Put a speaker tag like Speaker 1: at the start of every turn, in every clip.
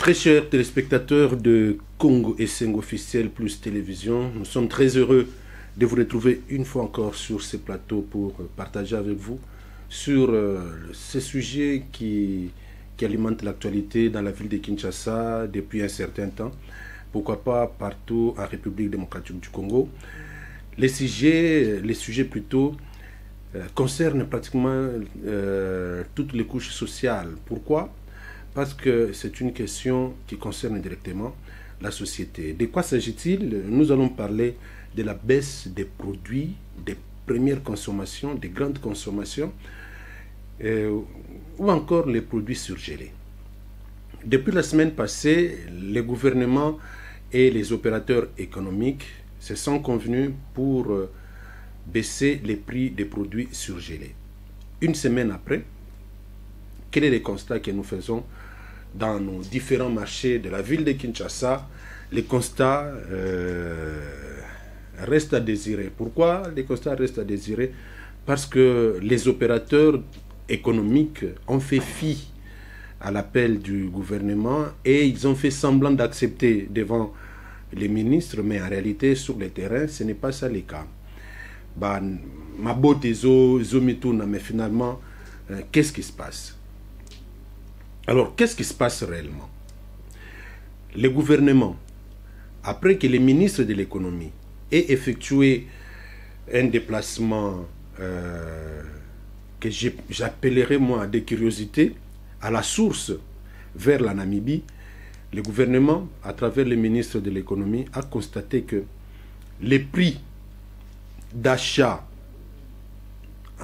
Speaker 1: Très chers téléspectateurs de Congo Essengo officiel plus télévision, nous sommes très heureux de vous retrouver une fois encore sur ces plateaux pour partager avec vous sur ces sujets qui alimentent l'actualité dans la ville de Kinshasa depuis un certain temps, pourquoi pas partout en République démocratique du Congo. Les sujets plutôt concernent pratiquement toutes les couches sociales. Pourquoi ? Parce que c'est une question qui concerne directement la société. De quoi s'agit-il? Nous allons parler de la baisse des produits, des premières consommations, des grandes consommations, ou encore les produits surgelés. Depuis la semaine passée, les gouvernements et les opérateurs économiques se sont convenus pour baisser les prix des produits surgelés. Une semaine après, quel est le constat que nous faisons dans nos différents marchés de la ville de Kinshasa? Les constats restent à désirer. Pourquoi les constats restent à désirer? Parce que les opérateurs économiques ont fait fi à l'appel du gouvernement et ils ont fait semblant d'accepter devant les ministres, mais en réalité, sur le terrain, ce n'est pas ça le cas. Ma beauté, mais finalement, qu'est-ce qui se passe? Alors, qu'est-ce qui se passe réellement? Le gouvernement, après que les ministres de l'économie aient effectué un déplacement que j'appellerais moi de curiosité à la source vers la Namibie, le gouvernement, à travers les ministres de l'économie, a constaté que les prix d'achat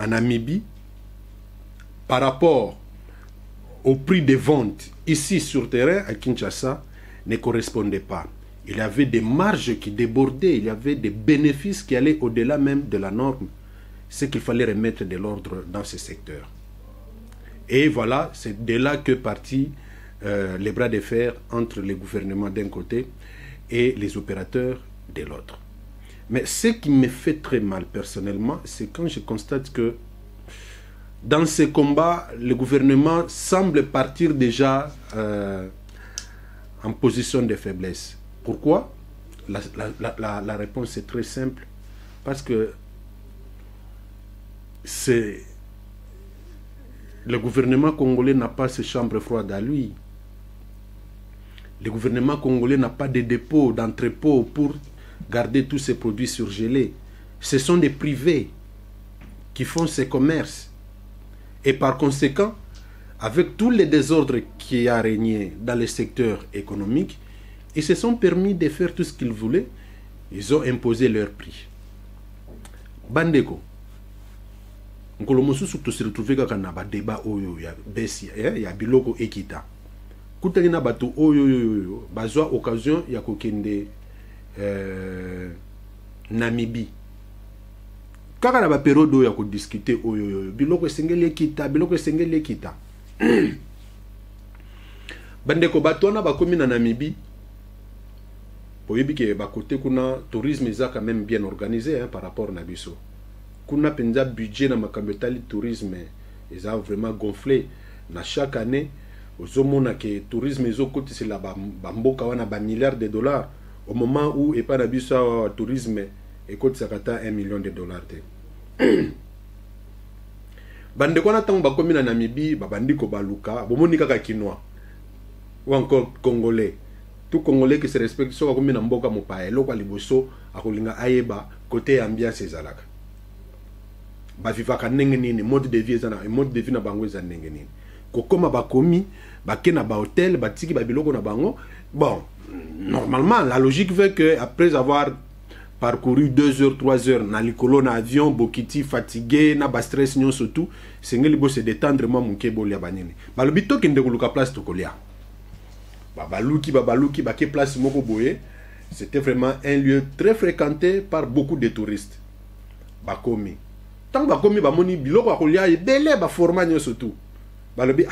Speaker 1: en Namibie par rapport au prix de vente ici sur terrain à Kinshasa ne correspondait pas. Il y avait des marges qui débordaient, il y avait des bénéfices qui allaient au-delà même de la norme. C'est qu'il fallait remettre de l'ordre dans ce secteur. Et voilà, c'est de là que partit les bras de fer entre les gouvernements d'un côté et les opérateurs de l'autre. Mais ce qui me fait très mal personnellement, c'est quand je constate que dans ces combats, le gouvernement semble partir déjà en position de faiblesse. Pourquoi? La réponse est très simple. Parce que le gouvernement congolais n'a pas ses chambres froides à lui. Le gouvernement congolais n'a pas de dépôts, d'entrepôts pour garder tous ces produits surgelés. Ce sont des privés qui font ces commerces. Et par conséquent, avec tous les désordres qui a régné dans le secteur économique, ils se sont permis de faire tout ce qu'ils voulaient. Ils ont imposé leur prix. Bandeko, Nkolomosusu to se retrouver kaka na ba débat oyo ya besi ya biloko ekita. Kutali na bato oyo bazwa occasion ya kokende Namibie. Kaka na ba période ya ko discuter oyo biloko esengeli ekita, biloko esengeli ekita. Bandeko bato na bakomi na Namibie. Poyebi ke ba côté kuna tourisme eza quand même bien organisé par rapport na biso. Kuna penza budget na makambetali tourisme eza vraiment gonflé na chaque année. Ozomona ke tourisme ezokoti c'est la bamboka wana ba milliards de dollars au moment où et pas na biso tourisme ekoti sakata 1 million de dollars te. Bande kona tango bakomi na Namibie babandi ko baluka bomoni kaka kinois ou encore congolais. Tout congolais qui se respecte so bakomi na mboka mopaye loko liboso akolinga ayeba côté ambiance ezalaka. Ba vivaka ndenge nini, mode de vie ezana, mode de vie na bango ezana ndenge nini. Kokoma bakomi bake na ba hôtel batiki ba biloko na bango. Bon, normalement la logique veut que après avoir parcouru 2 heures 3 heures na likolo na avion bokiti fatigué na ba stress nyon surtout sengeli bo se détendre moi muke bolia banini. Ba lobi to kende koluka place to kolia. Babaluki bake place moko boye, c'était vraiment un lieu très fréquenté par beaucoup de touristes. Bakomi tant bakomi bamoni biloko akolia ebele ba format nyo surtout. Balobi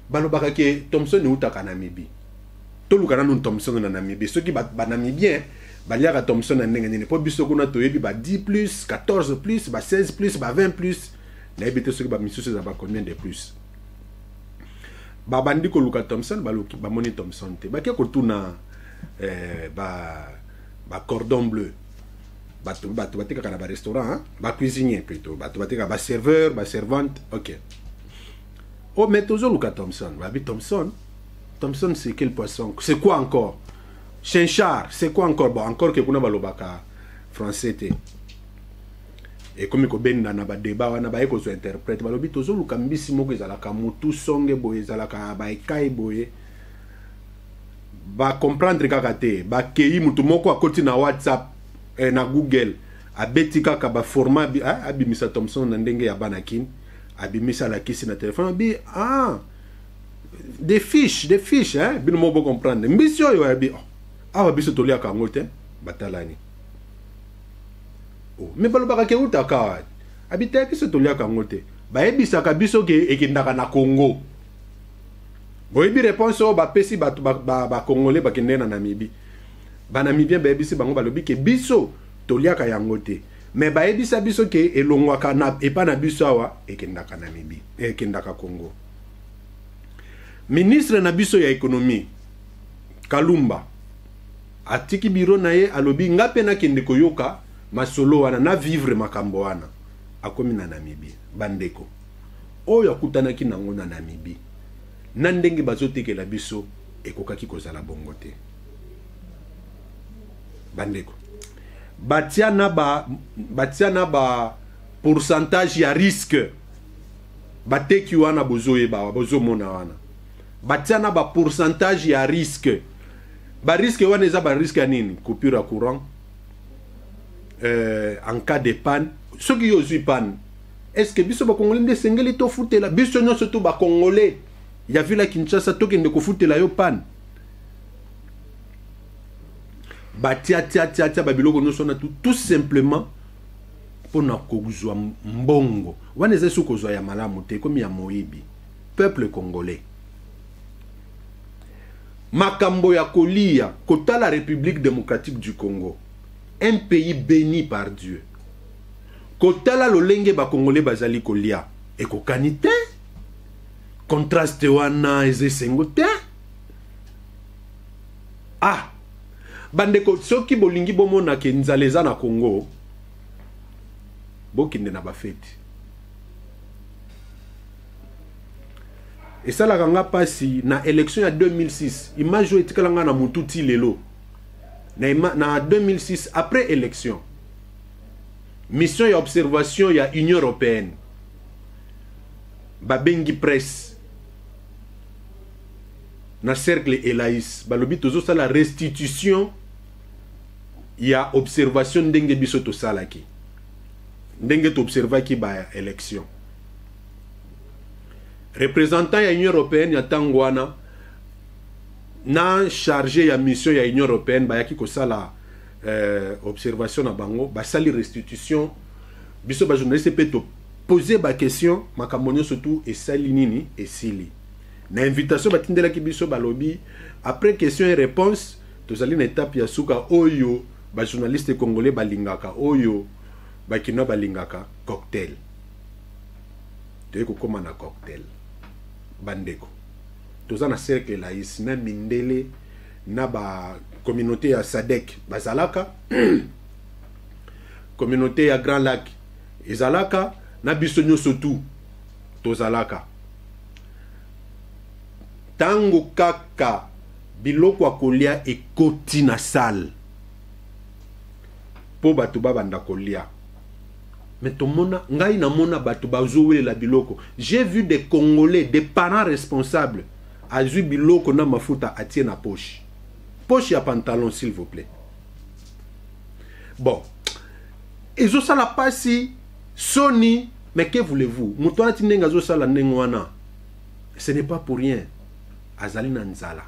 Speaker 1: balobaka ke Thompson utaka Namibie. Toluka na non Thompson na Namibie. Ceux qui ba Namibien baliaka Thompson na ndenge nini. Po biso kuna toyebi ba 10 plus, 14 plus, ba 16 plus, ba 20 plus. Na ebite ceux qui ba misusu za ba combien de plus. babandi ko luka Thomson ba moni Thomson te ba ke ko tuna ba cordon bleu bato batika kana ba restaurant hein? Ba cuisinier plutôt bato batika ba serveur ba servante ok oh mais toujours luka Thomson ba bi Thomson c'est quel poisson c'est quoi encore chinchard c'est quoi encore bon encore que kuna balobaka français te et comme ko benda na ba débat wana ba eko so interprète balobi toujours luka mbisi moko ezalaka mutu songe boye ezalaka ba ekai boye ba comprendre kaka te ba kei mutu moko akoti na WhatsApp na Google abeti kaka ba format abimisa Thomson na ndenge ya banakin abimisa la kisi na téléphone bi des fiches hein bino mo bo comprendre mbisi oyo abi biso tolia ka ngote batalani mais balobaka ke utaka abita biso tolia ka ngote ba ebisaka biso ke ekindaka na Congo boyebi réponse o ba pesi ba congolais ba kende na Namibie ba Namibien ba ebisi bango balobi ke biso toliaka yango te mais ba ebisa biso ke elongwaka na epa na biso awa ekendaka Namibie ekendaka Congo. Ministre na biso ya économie Kalumba atiki biro na ye alobi ngape na kende koyoka masolo wana na vivre makambo wana akomi na Namibie bandeko oyo akutanaki nango na Namibie na ndenge bazotekela biso ekokaki kozala bongo te bandeko batia na ba pourcentage ya risque bateki wana bozoyeba bozomona wana batia na ba pourcentage ya risque ba risque wana eza ba risque ya nini coupure ya courant en cas de panne soki yo zui panne est-ce que biso ba congolais nde sengeli to futela biso nyonso to ba congolais ya vila Kinshasa tokende kofutela yo panne batia babiloko nyonso na tout simplement pona kozwa mbongo wana eza su kozwa ya malamu te komi ya moyibi peuple congolais makambo ya kolia kota la République démocratique du Congo un pays béni par Dieu kota la lolenge ba congolais bazali kolia ekokani te contraste wana ezesengo te bandeko soki bolingi bomona ke nzala eza na Congo bokinde na bafeti esalaka nga pasi na élection ya 2006 image oyo etikalanga na mutu ti lelo na 2006 après élection mission ya observation ya Union européenne babengi presse na cercle Elaïs balobi tozo sala restitution ya observation ndenge biso to salaki ndenge to observaki ba élection représentant ya Union européenne ya tangwana na chargé ya mission ya Union européenne bayaki ko sala observation na bango basali restitution biso ba journaliste pe to poser ba question makambo surtout esali nini esili na invitation batindelaki biso balobi après question et réponse tozali na étape ya suka oyo ba journaliste congolais balingaka oyo bakino balingaka cocktail teko koma na cocktail bandeko toza na cercle Elaïs na mindele na ba communauté ya Sadek bazalaka communauté ya Grand Lac ezalaka na biso nyonso tout tozalaka tango kaka biloko akolia ekoti na salle po bato babanda kolia mais tomona ngai na mona bato bazowelela biloko j'ai vu des Congolais des parents responsables azui biloko na mafuta atie na poche ya pantalon s'il vous plaît bon ezo sala pasi soni mais que voulez-vous muto ati ndenga zo sala ndengo wana ce n'est pas pour rien azali na nzala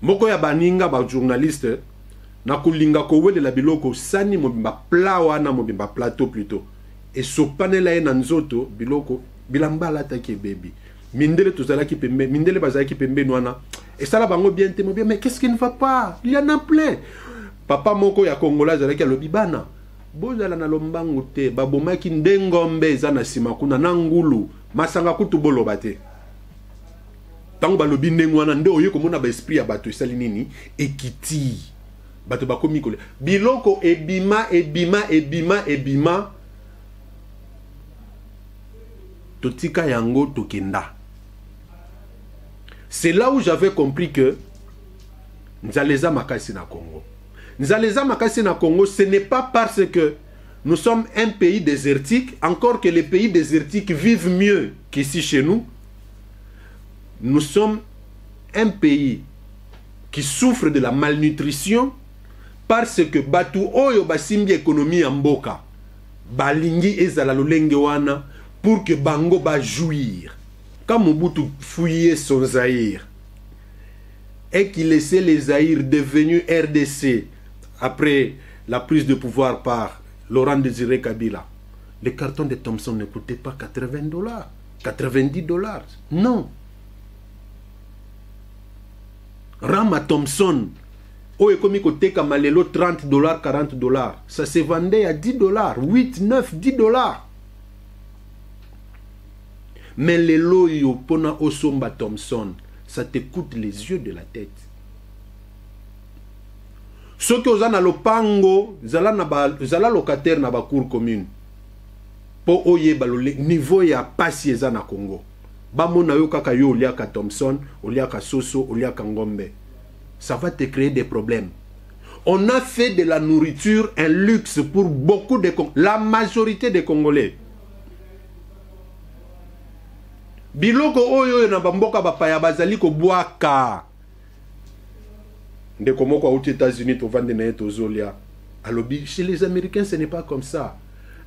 Speaker 1: moko ya baninga ba journaliste na kulinga ko welela biloko sani mobimba pla wana mobimba plateau plutôt et sopanela ye na nzoto biloko bilambala taki baby mindele tozalaki pembe mindele bazalaki pembe nwana et ça la bango bien te bien mais qu'est-ce qui ne va pas il y en a plein papa moko ya Congolais azalaki alobi bana bozala na lombangu te babomaki ndengombe eza na sima kuna na ngulu masanga kutu boloba te Tant balobi ndengwana nde oyo komona ba esprit ya bato esali nini ekiti bato bakomi kole biloko ebima totika yango tokenda. C'est là où j'avais compris que Nzaleza makasi na Congo. Nzaleza makasi na Congo, ce n'est pas parce que nous sommes un pays désertique, encore que les pays désertiques vivent mieux qu'ici chez nous. Nous sommes un pays qui souffre de la malnutrition parce que batu oyo basimbi économie en mboka balingi ezala lolenge wana pour que bango ba jouir. Quand Mobutu fouillait son Zaïre et qu'il laissait les Zaïre devenus RDC après la prise de pouvoir par Laurent Désiré Kabila, les cartons de Thomson ne coûtaient pas $80, $90. Non. Rama Thomson, au économique côté Kamalelo, $30, $40. Ça se vendait à $10, 8, 9, $10. Mais les loyo pona osomba Thomson, ça te coûte les yeux de la tête. Ceux qui ont na lopango, zala locataire na ba cour commune. Po oye balole niveau ya pasi eza na Congo. Ba mona yo kaka yo oliaka Thomson, oliaka Soso, oliaka Ngombe. Ça va te créer des problèmes. On a fait de la nourriture un luxe pour beaucoup de Congolais, la majorité des Congolais. Biloko oyo na bamboka bapaya bazali ko boaka. Ndeko moko aux États-Unis to vendre na to zolia. Alobi chez les Américains ce n'est pas comme ça.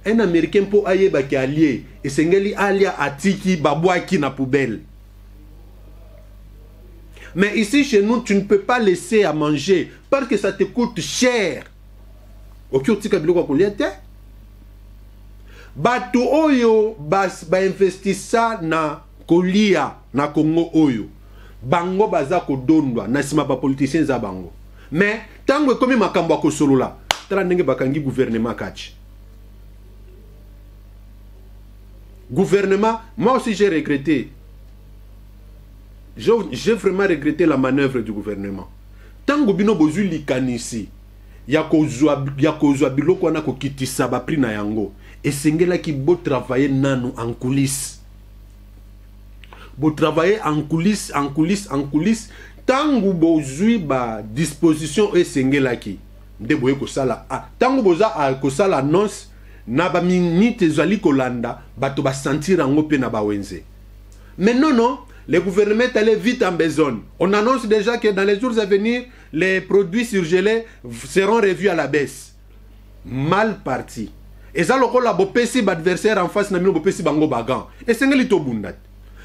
Speaker 1: Un Américain po aye ba ki allié et sengeli alia atiki babwaki na poubelle. Mais ici chez nous tu ne peux pas laisser à manger parce que ça te coûte cher. Okiotika biloko ko liete. Batu oyo ba investissa na kolia na Congo oyo bango baza kodondwa na sima ba politiciens za bango. Mais tango komi makambo ko solola tala ndenge bakangi gouvernement kati. Gouvernement, moi aussi j'ai regretté. J'ai vraiment regretté la manœuvre du gouvernement. Tango bino bozu likanisi ya kozwa biloko na ko kitisa ba pri na yango. Et sengela qui beau travailler nanu en coulisses. Beau travailler en coulisses. Tangu bozui ba disposition et sengela ki. De boye ko sala. Tangu boza ko sala annonce na ba minute zali kolanda bato ba sentir ango pe na ba wenze. Mais non, le gouvernement est allé vite en besogne. On annonce déjà que dans les jours à venir, les produits surgelés seront revus à la baisse. Mal parti. Et ça, le bopesi adversaire en face na mino bopesi bango bagan. Et c'est ngeli to bundat.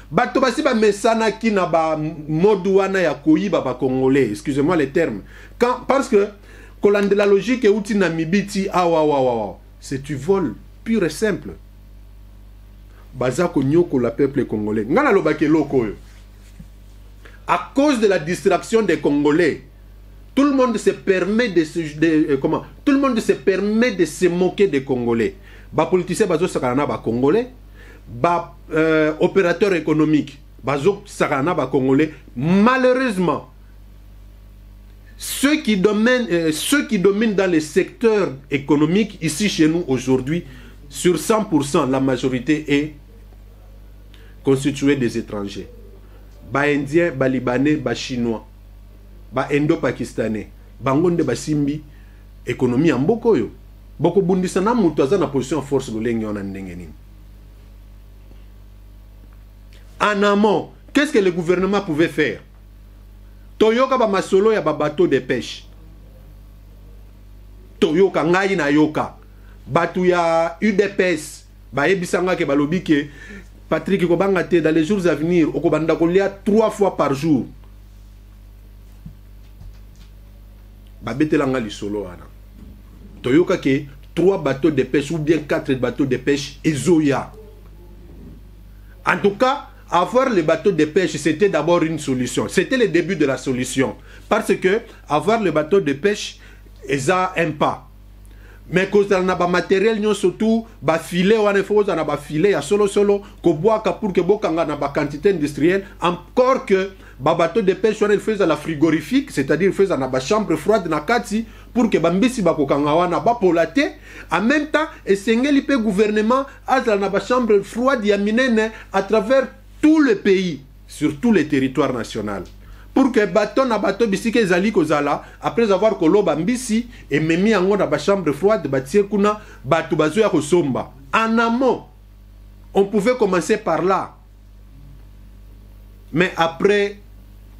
Speaker 1: Bato basi ba mesana ki na ba moduana ya koyiba ba congolais. Excusez-moi les termes. Parce que kolande la logique et outi na mibiti c'est tu voles pur et simple. Bazako nyoko la peuple congolais. Ngana lo bake loko yo. À cause de la distraction des Congolais, tout le monde se permet tout le monde se permet de se moquer des Congolais. Ba politicien bazo sakana ba Congolais, ba opérateur économique bazo sakana ba Congolais. Malheureusement, ceux qui dominent dans les secteurs économiques ici chez nous aujourd'hui, sur 100%, la majorité est constituée des étrangers. Ba Indiens, ba Libanais, ba Chinois, ba Indo-Pakistanais, bangonde ba simbi économie en boko yo. Boko bundisa na mutu aza na position force lolenge on ndenge. En amont, qu'est-ce que le gouvernement pouvait faire? Toyoka ba masolo ya ba bateau de pêche. Toyoka ngai na yoka. Batu ya UDPS ba ebisanga ke balobi ke Patrick Kobanga te dans les jours à venir okobanda kolia 3 fois par jour. Ba betelanga li solo ana. Toyoka ke 3 bateaux de pêche ou bien 4 bateaux de pêche ezoya. En tout cas, avoir les bateaux de pêche, c'était d'abord une solution. C'était le début de la solution. Parce que avoir le bateau de pêche, ça un pas. mais kozala na ba matériel nyo surtout ba filet wana faut na ba filet ya solo ko boaka pour que bokanga na ba quantité industrielle encore que ba bateau de pêche wana il faisait la frigorifique, c'est-à-dire il faisait na ba chambre froide na kati pour que bambisi bakokanga wana ba polate en même temps esengeli pe gouvernement azala na ba chambre froide ya minene à travers tout le pays, sur tous les territoires nationaux, pour que bateau na bateau bisike ezali kozala après avoir koloba mbisi et memi yango na ba chambre froide batie kuna batu bazo ya kosomba. En amont on pouvait commencer par là, mais après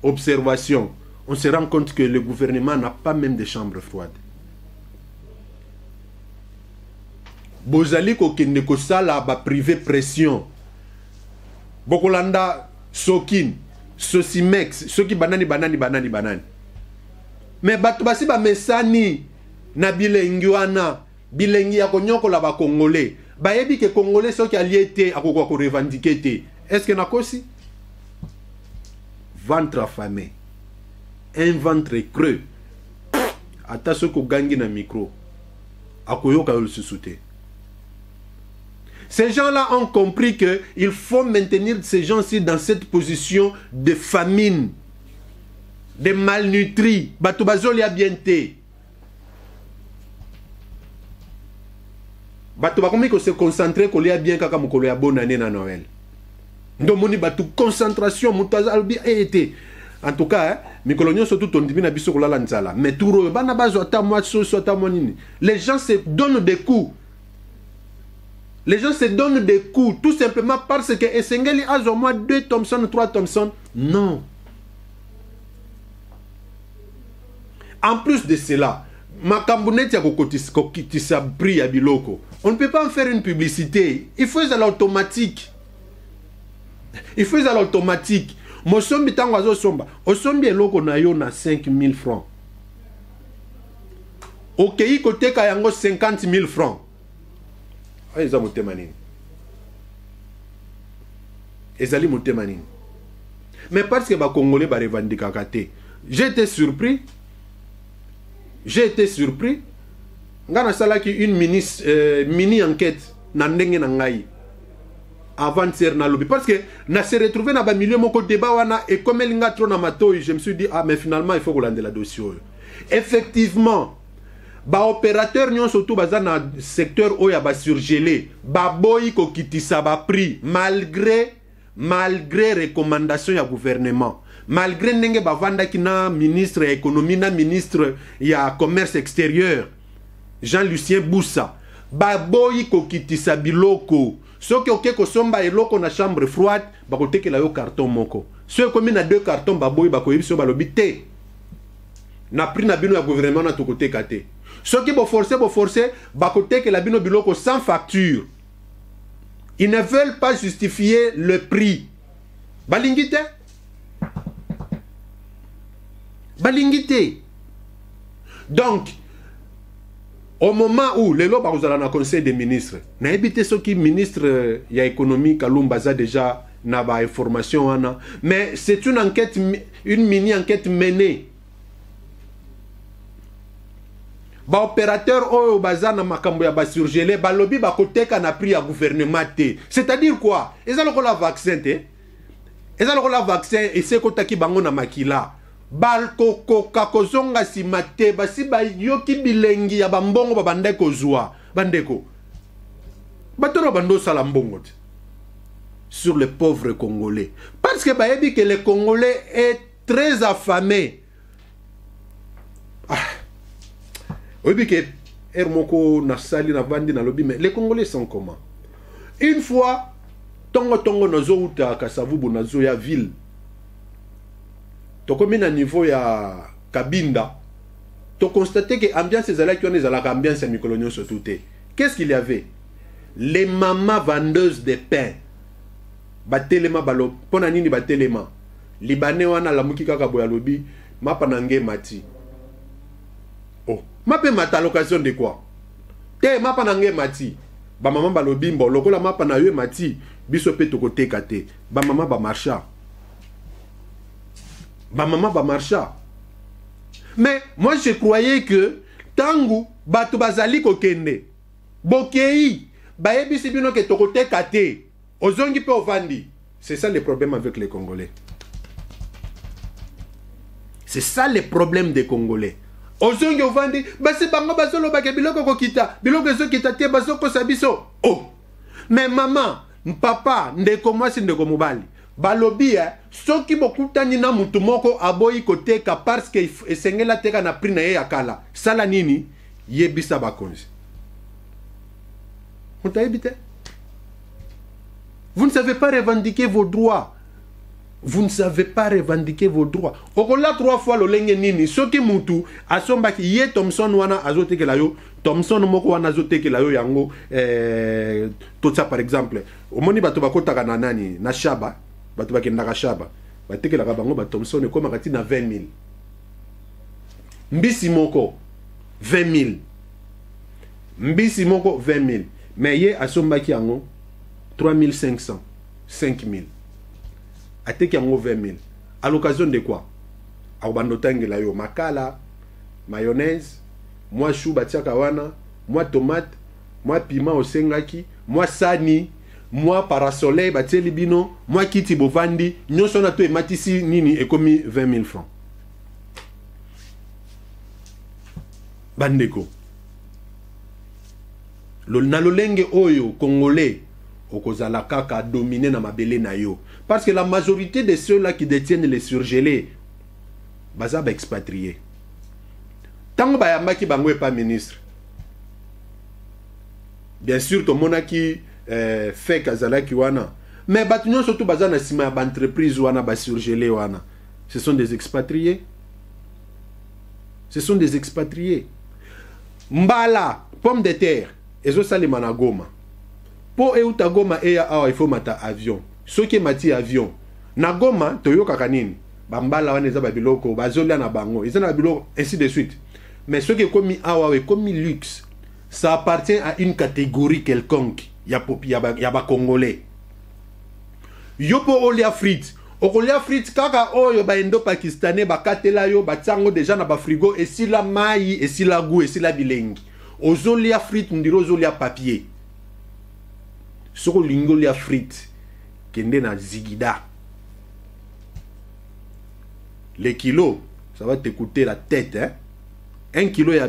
Speaker 1: observation on se rend compte que le gouvernement n'a pas même de chambre froide. Bozali ko kende ko sala ba privé pression bokolanda Sokin, Sosimex, soki banani. Mais bato basi ba mesani na bilengi wana, bilengi ya konyokola ba Congolais. Ba yebi ke Congolais soki aliete akoko ko revendiquer te. Est-ce que nakosi? Ventre affamé. Un ventre creux. Ata soko gangi na micro. Akoyoka yo susute. Ces gens-là ont compris qu'il faut maintenir ces gens-ci dans cette position de famine, de malnutris. Bato bazoli a bien te. Bato bakomi ko se concentrer ko lia bien kaka mukolo ya bonne année na Noël. Ndomoni bato concentration mutaza albi été. En tout cas, mikolo nyo surtout ton divina biso ko la nzala. Mais touro bana bazo ata moi so ata monini. Les gens se donnent des coups. Les gens se donnent des coups tout simplement parce que Esengeli a au moins 2 Thompson, 3 Thompson. Non. En plus de cela, Makambounet ya kokotisa prix ya biloko. On ne peut pas en faire une publicité. Il faut à l'automatique. Il faut à l'automatique. Mosombi tango azo somba. Osombi eloko na yo na 5 000 francs. Okei kote kayango 50 000 francs. Eza motema nini. Ezali motema nini. Mais parce que ba Congolais ba revendikaka te. J'ai été surpris. Ngana salaki une mini enquête na ndenge na ngai. Avant-hier na lobby. Parce que na se retrouvé na ba milieu moko débat wana et comme elinga trop na matoi, je me suis dit ah mais finalement il faut que la dossier. Effectivement, ba opérateur nyon surtout baza na secteur oya ba surgelé, ba boy ko kitisa ba prix malgré recommandation ya gouvernement. Malgré ndenge ba vanda kina ministre ya économie na ministre ya commerce extérieur Jean-Lucien Boussa, ba boy ko kitisa biloko. Soki oke ko somba eloko na chambre froide, ba ko tekela yo carton moko. Soki komi na 2 cartons ba boy ba ko yibiso ba lobi te. Na prix na bino ya gouvernement na to côté kate. Ceux qui vont forcer, bakote que la bino biloko sans facture. Ils ne veulent pas justifier le prix. Balingite. Donc, au moment où les lois dans le conseil des ministres, n'a évité ceux qui ministre y a économie Kalumbaza déjà n'a pas information mais c'est une enquête, une mini enquête menée. Ba opérateur oyo baza na makambo ya ba surgelé ba lobby ba koteka na prix ya gouvernement te. C'est-à-dire quoi? Ezalo ko la vaccin te. Ezalo ko la vaccin et c'est kotaki bango na makila. Bal koko kakozonga simate basi ba yoki bilengi ya bambongo ba bandeko zwa. Bandeko. Batoro bando sala mbongo te. Sur les pauvres Congolais. Parce que ba yebi que le Congolais est très affamé. Oui, que Hermoko Nassali na Vandi na lobby, mais les Congolais sont comment? Une fois, Tongo Nazo Uta Kasavubu Nazo ya ville. Toko na niveau ya Kabinda. Tu constatais que l'ambiance est là, qui est la ambiance à Mikolonio surtout. Qu'est-ce qu'il y avait? Les mamans vendeuses de pain. Batelema balo. Ponanini batelema. Libanais wana la muki kaka boya lobby. Mapanange mati. Oh. Mape mata l'occasion de quoi? Te mapa nange mati. Ba maman ba lobimbo lokola mapa na yo mati biso pe toko teka te. Ba maman ba marcha. Mais moi je croyais que tangu bato bazali kokende bokei bayebisi bino ke tokoteka te ozongi pe ovandi. C'est ça le problème avec les Congolais. C'est ça le problème des Congolais. Ozongi ovandi basi bango bazolo bake biloko kokita biloko ezokita te bazoko sabiso. Oh, mais maman, papa, ndeko mwasi ndeko mobali balobi soki bokutani na mutu moko aboyi koteka parce que esengela teka na prix na ye yakala sala nini yebisa bakonzi. Vous ne savez pas revendiquer vos droits. Vous ne savez pas revendiquer vos droits. Okola 3 fois le lenge nini soki mutu asombaki ye Thomson wana azotekela yo Thomson moko wana azotekela yo yango tout ça par exemple omoni bato bakotaka na nani na shaba bato bakendaka shaba batekelaka bango ba Thomson ekoma kati na 20 000 mbisi moko 20 000 mbisi moko 20 000 mais ye asombaki yango 3500 5000 ateki yango 20 000 à l'occasion de quoi akobandotangela yo makala mayonnaise moi chou batiaka wana moi tomate moi piment osengaki moi sani moi parasoleil batieli bino moi kiti bovandi nyonso na to ematisi nini ekomi 20 000 francs bandeko na lolenge oyo congolais okozala kaka dominer na mabele na yo parce que la majorité de ceux-là qui détiennent les surgelés baza ba expatriés tango bayambaki bango pas ministre bien sûr to monaki fait kazalaki wana mais bato nyonso to baza na sima ya ba entreprise wana ba surgelé wana ce sont des expatriés, ce sont des expatriés. Mbala pomme de terre ezo salima na Goma po euta Goma eya awa il faut mata avion soki mati avion na Goma toyokaka nini bambala wana eza babiloko bazolia na bango eza na biloko ainsi de suite. Mais ce qui est commis awa est commis luxe, ça appartient à une catégorie quelconque. Yaba congolais yopo olia frites okolia frites kaka oyo ba indo pakistanais bakatela yo batsango déjà na ba frigo et si la mai et si la goût et si la bilengi ozolia frites ndiro ozolia papier soko lingolia frites kende na zigida les kilos ça va te coûter la tête hein. 1 kilo ya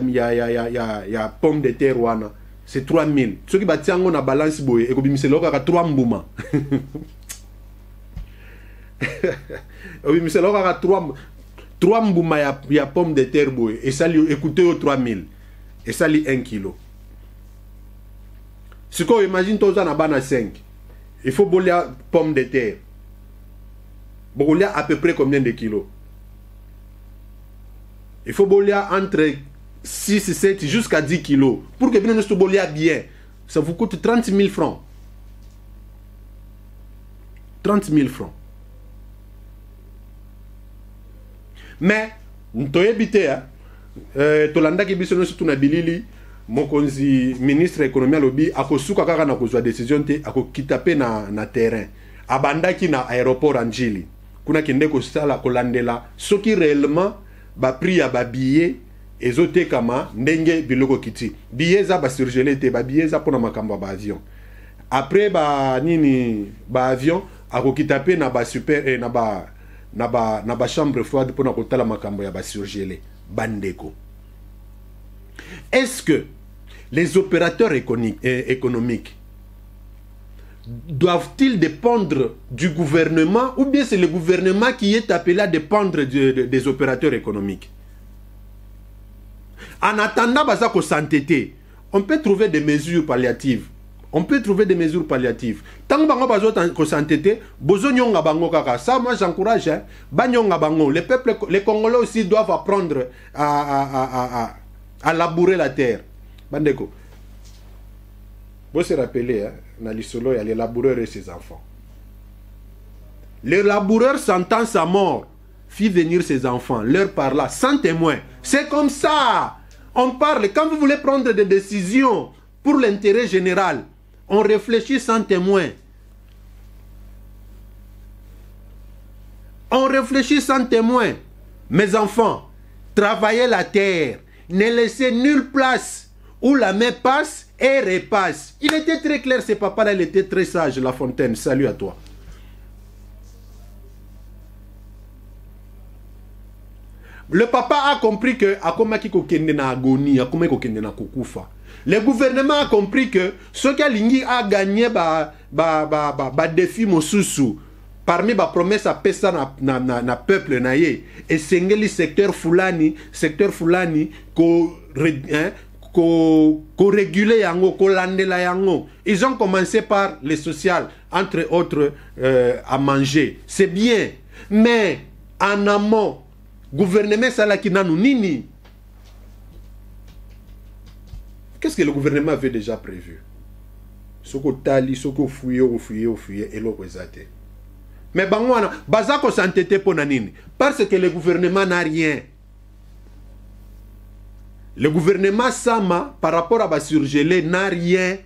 Speaker 1: pomme de terre wana c'est 3000. Ce qui bâtit en a balance boy et comme c'est là 3 mbouma. Oui, mais c'est là 3 mbouma ya pomme de terre boy et ça lui écoutez au 3000 et ça lui 1 kilo. Ce qu'on imagine tous en a bana 5. Il faut bolia pomme de terre. Bolia à peu près combien de kilos? Il faut bolia entre 6, 7 jusqu'à 10 kilos. Pour que bien nous bolia bien, ça vous coûte 30 000 francs. 30 000 francs. Mais, nous avons habité, Tolanda qui biso surtout na bilili, mokonzi ministre économie lobby akosuka kaka na kozwa décision te akokitape na terrain. Abandaki na aéroport Anjili. Kuna kende ko sala kolandela soki réellement ba prix ya ba billet ezote kama ndenge biloko kiti billet za ba surgelé te ba billet za pona makambo ba avion après ba nini ba avion akokitape na ba super na ba chambre froide pona kotala makambo ya ba surgelé bandeko. Est-ce que les opérateurs économiques doivent-ils dépendre du gouvernement ou bien c'est le gouvernement qui est appelé à dépendre des opérateurs économiques? En attendant, on peut trouver des mesures palliatives. On peut trouver des mesures palliatives. Tant que s'entêter, ça moi j'encourage. Les peuples, les Congolais aussi doivent apprendre à labourer la terre. Bandeko. Vous se rappelez, hein, dans l'isolo, il y a les laboureurs et ses enfants. Le laboureur sentant sa mort, fit venir ses enfants, leur parla sans témoin. C'est comme ça. On parle, quand vous voulez prendre des décisions pour l'intérêt général, on réfléchit sans témoin. On réfléchit sans témoin. Mes enfants, travaillez la terre. ne laissez nulle place où la main passe et repasse. Il était très clair, ce papa-là, il était très sage, La Fontaine. Salut à toi. Le papa a compris que le gouvernement a compris que ce qui a gagné défi Mosusu parmi les promesses à pesa na peuple naye et sengeli secteur fulani ko réguler yango ko landela yango. Ils ont commencé par les sociales, entre autres à manger. C'est bien, mais en amont gouvernement salaki nanou nini. Qu'est-ce que le gouvernement avait déjà prévu? Soko tali, soko fouillé, et l'eau exaté. Mais bangwana, bazako s'entêter pour nanini. Parce que le gouvernement n'a rien. Le gouvernement Sama, par rapport à Basurgelé, n'a rien.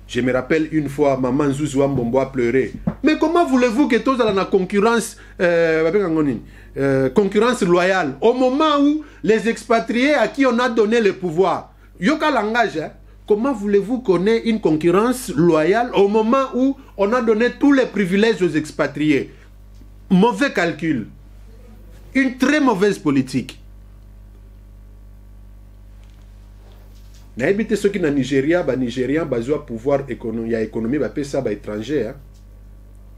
Speaker 1: Je me rappelle une fois, maman Zouzouam Bombo a pleuré. Mais comment voulez-vous que tous dans la concurrence, concurrence loyale, au moment où les expatriés à qui on a donné le pouvoir, yoka langage, hein? Comment voulez-vous qu'on ait une concurrence loyale au moment où on a donné tous les privilèges aux expatriés? Mauvais calcul. Une très mauvaise politique. Na habité ceux qui na Nigeria, ba Nigérian bazwa pouvoir économique, ya économie ba pesa ba étranger, hein.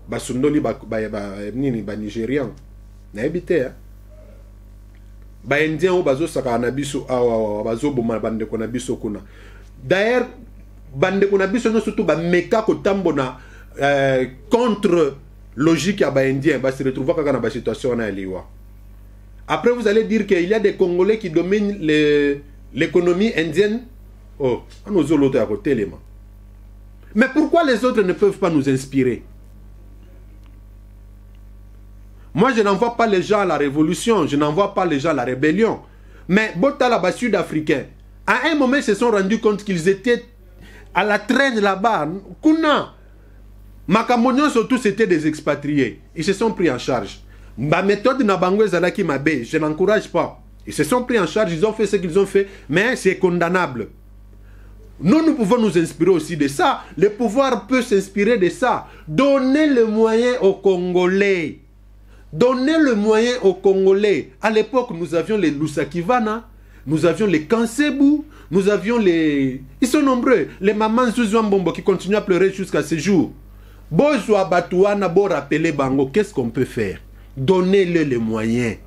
Speaker 1: Ba sundoli ba Nigérian. Na habité, hein. Ba Indien ou bazo saka na biso awa bazo boma bande ko na biso kuna. D'ailleurs bande ko na biso no surtout ba meka ko tambona contre logique ya ba Indien ba se retrouver kaka na ba situation na liwa. Après vous allez dire qu'il y a des Congolais qui dominent l'économie indienne. Oh, on nous a l'autre à côté, les mains. Mais pourquoi les autres ne peuvent pas nous inspirer? Moi, je n'envoie pas les gens à la révolution, je n'envoie pas les gens à la rébellion. Mais Botalaba sud-africains, à un moment, ils se sont rendus compte qu'ils étaient à la traîne là-bas. Kuna, Makamonion, surtout, c'était des expatriés. Ils se sont pris en charge. Ma méthode Nabangwe Zalaki Mabe, je n'encourage pas. Ils se sont pris en charge, ils ont fait ce qu'ils ont fait, mais c'est condamnable. Nous pouvons nous inspirer aussi de ça. Le pouvoir peut s'inspirer de ça. Donnez le moyen aux Congolais. Donnez le moyen aux Congolais. À l'époque, nous avions les Lusakivana, nous avions les Kansebu, nous avions les... Ils sont nombreux. Les mamans Zouzouambombo qui continuent à pleurer jusqu'à ce jour. Bozoa Batouana, bo rappeler Bango, qu'est-ce qu'on peut faire? Donnez-le les moyens.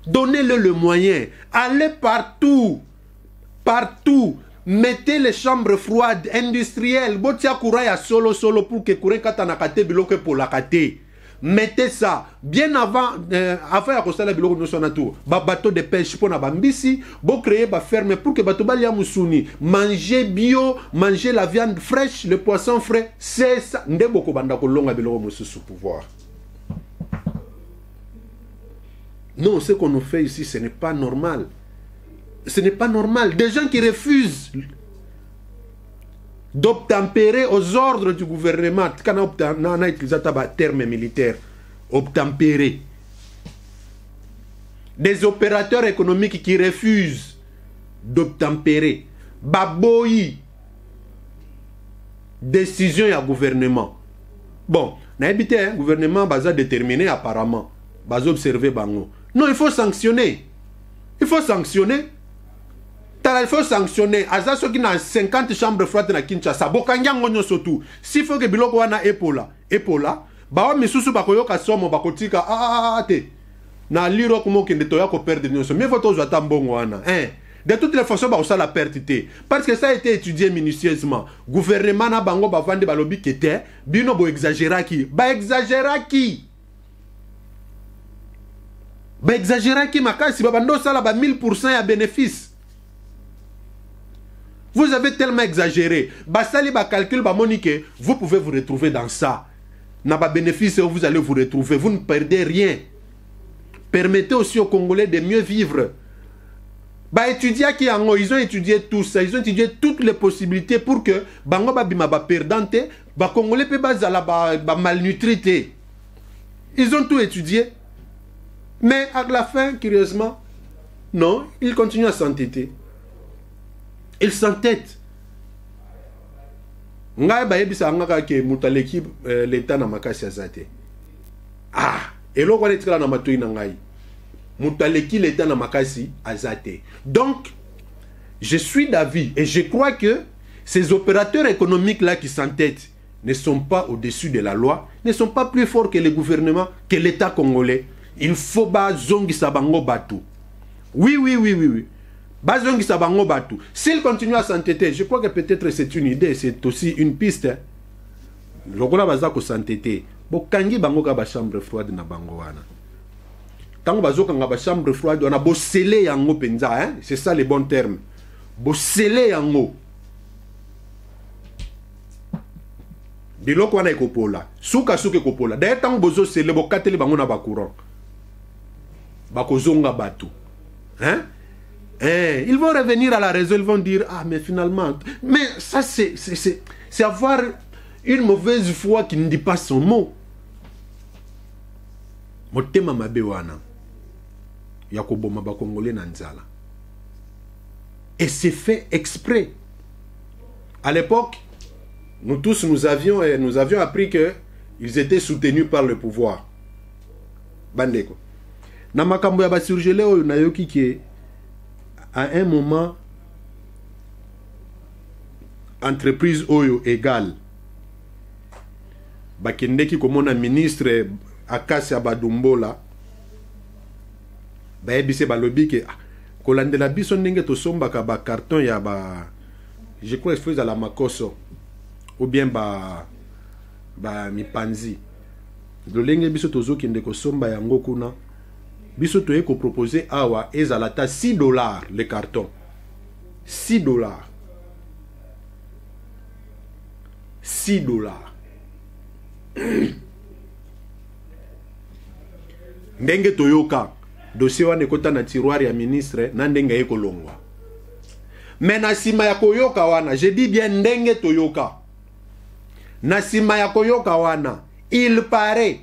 Speaker 1: Donnez-le le moyen. Allez partout. Partout. Mettez les chambres froides, industrielles. Botia Kouraya solo pour que Kouré Katanakate biloke pour la kate. Mettez ça. Bien avant, avant à Kostala biloko no sonato. Ba bateau de pêche pour na bambisi. Bo créer ba ferme pour que bateau balia musuni. Manger bio, manger la viande fraîche, le poisson frais. C'est ça. Ndeboko banda ko longa biloko mususu pouvoir. Non, ce qu'on nous fait ici, ce n'est pas normal. Ce n'est pas normal. Des gens qui refusent d'obtempérer aux ordres du gouvernement. Quand on a utilisé un terme militaire, obtempérer. Des opérateurs économiques qui refusent d'obtempérer. Baboyi. Décision du gouvernement. Bon, n'a habité un gouvernement basé déterminé apparemment. Basé observer bango. Non, il faut sanctionner. Il faut sanctionner. Il faut sanctionner. Aza ceux qui ont 50 chambres froides na Kinshasa. Bokanyango nyo surtout. S'il faut que biloko wana Ebola. Bawa misusu bakoyoka somo bakotika te. Na liro kumo kende toya ko perdre nyoso. Mais faut toujours attendre bongo wana. De toutes les façons ba ça la perte té. Parce que ça a été étudié minutieusement. Gouvernement na bango ba vande balobi kete. Bino bo exagéra qui. Ba exagéra qui. Ba exagéra qui makasi ba bando sala ba 1000% à bénéfice. Vous avez tellement exagéré. Basali ba calcul ba monique, vous pouvez vous retrouver dans ça. N'a pas bénéfice, vous allez vous retrouver. Vous ne perdez rien. Permettez aussi aux Congolais de mieux vivre. Bah étudiants qui ils ont étudié tout ça, ils ont étudié toutes les possibilités pour que bango ba bima ba perdante, ba Congolais pe bazala ba malnutrité. Ils ont tout étudié. Mais à la fin, curieusement, non, il continue à s'entêter. Il s'entête. Ngai ba yebisa ngaka ke mutaleki l'État na makasi azate. Ah, et lo kwa netikala na matoi na ngai. Mutaleki l'État na makasi azate. Donc, je suis d'avis et je crois que ces opérateurs économiques là qui s'entêtent ne sont pas au-dessus de la loi, ne sont pas plus forts que le gouvernement, que l'État congolais. Il faut ba zongi sabango batu. Oui. Bazongi sabango batu. S'il continue à s'entêter, je crois que peut-être c'est une idée, c'est aussi une piste. Lokola bazako s'entêter. Bokangi bango ka ba chambre froide na bango wana. Tango bazoka nga ba chambre froide wana bo scellé yango penza, hein? C'est ça les bons termes. Bo scellé yango. Biloko wana ekopola. Suka ekopola. D'ailleurs tango bozo scellé bo kateli bango na ba courant. Bakozonga batu. Hein? Ils vont revenir à la raison, ils vont dire, ah mais finalement, mais ça c'est avoir une mauvaise foi qui ne dit pas son mot. Motema mabe wana yakoboma ba congolais na nzala. Et c'est fait exprès. À l'époque, nous tous nous avions appris que ils étaient soutenus par le pouvoir. Bandeko. Na makambo ya basurgele oyo nayoki ke à un moment, entreprise oyo égale. Bakendeki comme on a ministre Akasia Badumbola. Baebise balobi ke kolandela biso ndenge to somba ka ba carton ya ba, je crois que à la Makoso ou bien ba mipanzi. Lolenge biso tozo kende ko somba yango kuna. Biso toye ko proposer awa ezalata $6 le carton. $6. $6. Ndenge toyoka dossier wane kota na tiroir ya ministre na ndenge ekolongwa. Mais na sima ya koyoka wana, je dis bien ndenge toyoka. Na sima ya koyoka wana, il paraît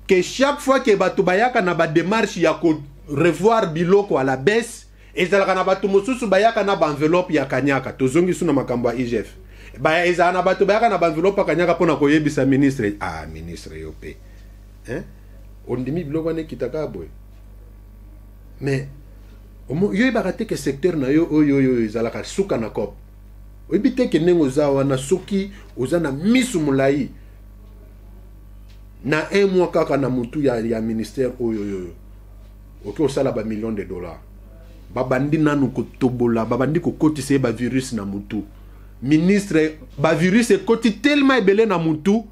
Speaker 1: que chaque fois que batu bayaka na ba démarche ya ko revoir biloko à la baisse, ezalaka na batu mosusu bayaka na ba enveloppe ya kanyaka. Tozongi suna makambo ya IGF. Ba ezala na batu bayaka na ba enveloppe ya kanyaka pona koyebisa ministre. Ah, ministre yope. Hein? On dimi biloko ne kitaka boy. Mais yo ibakate ke secteur na yo oyo ezalaka suka na kop. Oyebite ke nengo zawa na soki ozana misu mulai. Na un mois kaka na mutu ya ministère oyo ok osala ba millions de dollars babandi nanu ko tobola babandi ko kotise ba virus na mutu ministre ba virus e koti tellement ebele na mutu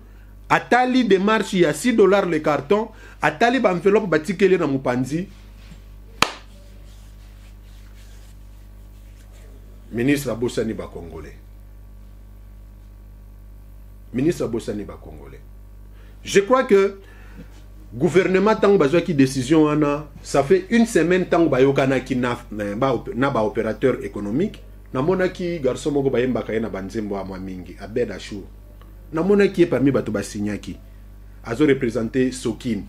Speaker 1: atali démarche ya $6 le carton atali ba enveloppe batikele na mupanzi ministre abosani ba congolais Je crois que gouvernement tant besoin qui décision ana, ça fait une semaine tant bayokana ki na ba opérateur économique na mona ki garçon moko bayemba kayena banzembo amwa mingi Abed Ashur na mona ki parmi bato basinyaki azo représenter Sokin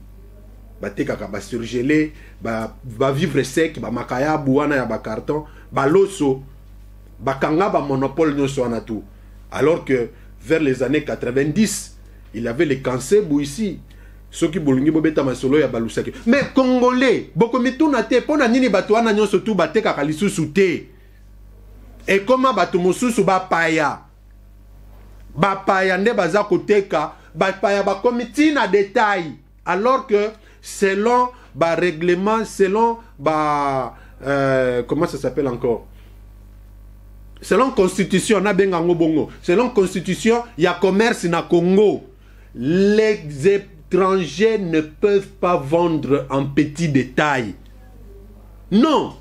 Speaker 1: bateka ka ba surgelé ba vivre sec ba makaya buana ya ba carton ba loso ba kanga ba monopole nyonso wana tout alors que vers les années 90 il y avait les cancers ici. Ceux qui bolungi bobeta masolo ya balusaki. Mais congolais, boko mituna te pona nini bato wana nyonso tu bateka kalisusu te. Et comment bato mosusu ba paya nde baza koteka ba paya ba comité na détail alors que selon ba règlement selon ba comment ça s'appelle encore? Selon constitution na benga ngobongo. Selon constitution ya commerce na Congo. Les étrangers ne peuvent pas vendre en petit détail. Non.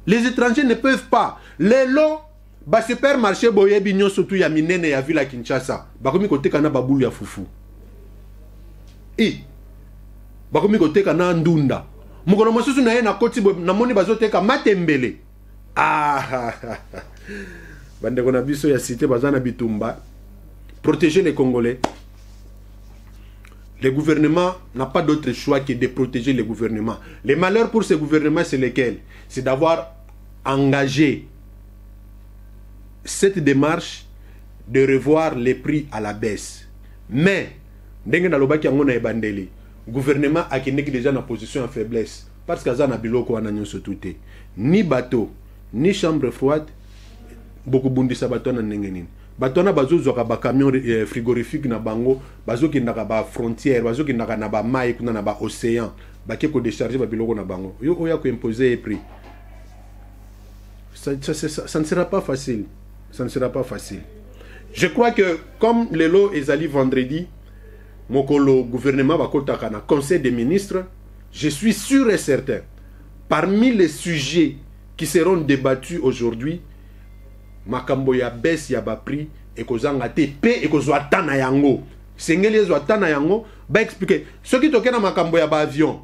Speaker 1: Les étrangers ne peuvent pas. Les lots, ba supermarché boye bignon surtout ya minene ya ville à Kinshasa. Ba komi kote kana babulu ya fufu. Ba komi kote kana ndunda. Mukono mosusu na ye na koti na moni bazoteka matembele. Bande kona biso ya cité bazana bitumba. Protéger les Congolais. Le gouvernement n'a pas d'autre choix que de protéger le gouvernement. Les malheurs pour ce gouvernement, c'est lesquels? C'est d'avoir engagé cette démarche de revoir les prix à la baisse. Mais, le gouvernement a déjà une position en faiblesse. Parce que ça n'a ni bateau, ni chambre froide, beaucoup de bateau na nengenin. Bateau na bazo zoka ba camion frigorifique na bango, bazo ki na ba frontière, bazo ki na ba mai kuna na ba océan, ba ke ko décharger ba biloko na bango. Yo oya ko imposer prix. Ça ne sera pas facile. Ça ne sera pas facile. Je crois que comme le lot est allé vendredi, mokolo gouvernement va kotaka na conseil des ministres, je suis sûr et certain, parmi les sujets qui seront débattus aujourd'hui, makambo ya baisse ya ba prix et kozanga te pe et kozwa tana yango. Sengeli zo tana yango ba expliquer. Ce qui toke na makambo ya ba avion.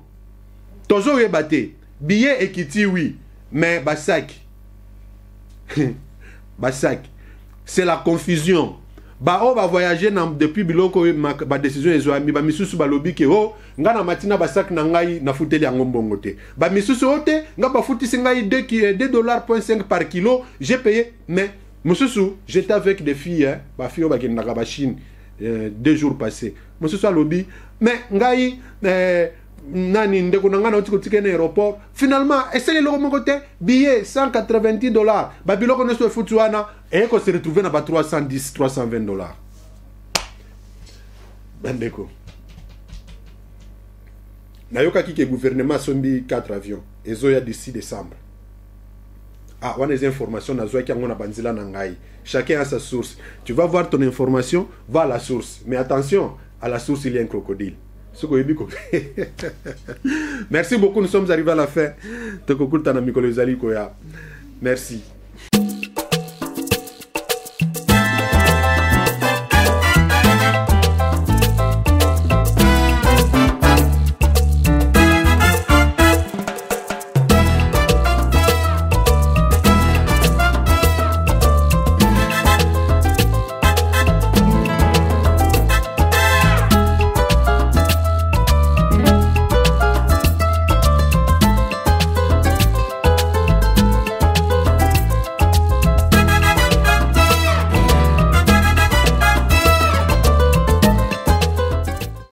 Speaker 1: Tozo yebate, billet ekiti oui, mais basak. Basak. C'est la confusion. Ba o ba voyager depuis biloko ba décision ezo ami ba misusu ba lobi ke o nga na matina basak na ngai na futeli yango mbongo te. Ba misusu ote nga ba futisi ngai 2,5 par kilo, j'ai payé mais misusu j'étais avec des filles hein, ba filles ba kinaka ba Chine 2 jours passés. Misusu a lobi mais ngai nani ndeko nanga na otiko na aéroport finalement essayez le moko te billet $190 ba biloko ne so futuana et qu'on se retrouve na ba $310-320. Bandeko nayoka ki ke gouvernement sombi 4 avions ezoya d'ici décembre. Ah, on a des informations na zoya ki ngona banzila na ngai. Chacun a sa source. Tu vas voir ton information, va à la source. Mais attention, à la source il y a un crocodile. Merci beaucoup, nous sommes arrivés à la fin. Merci.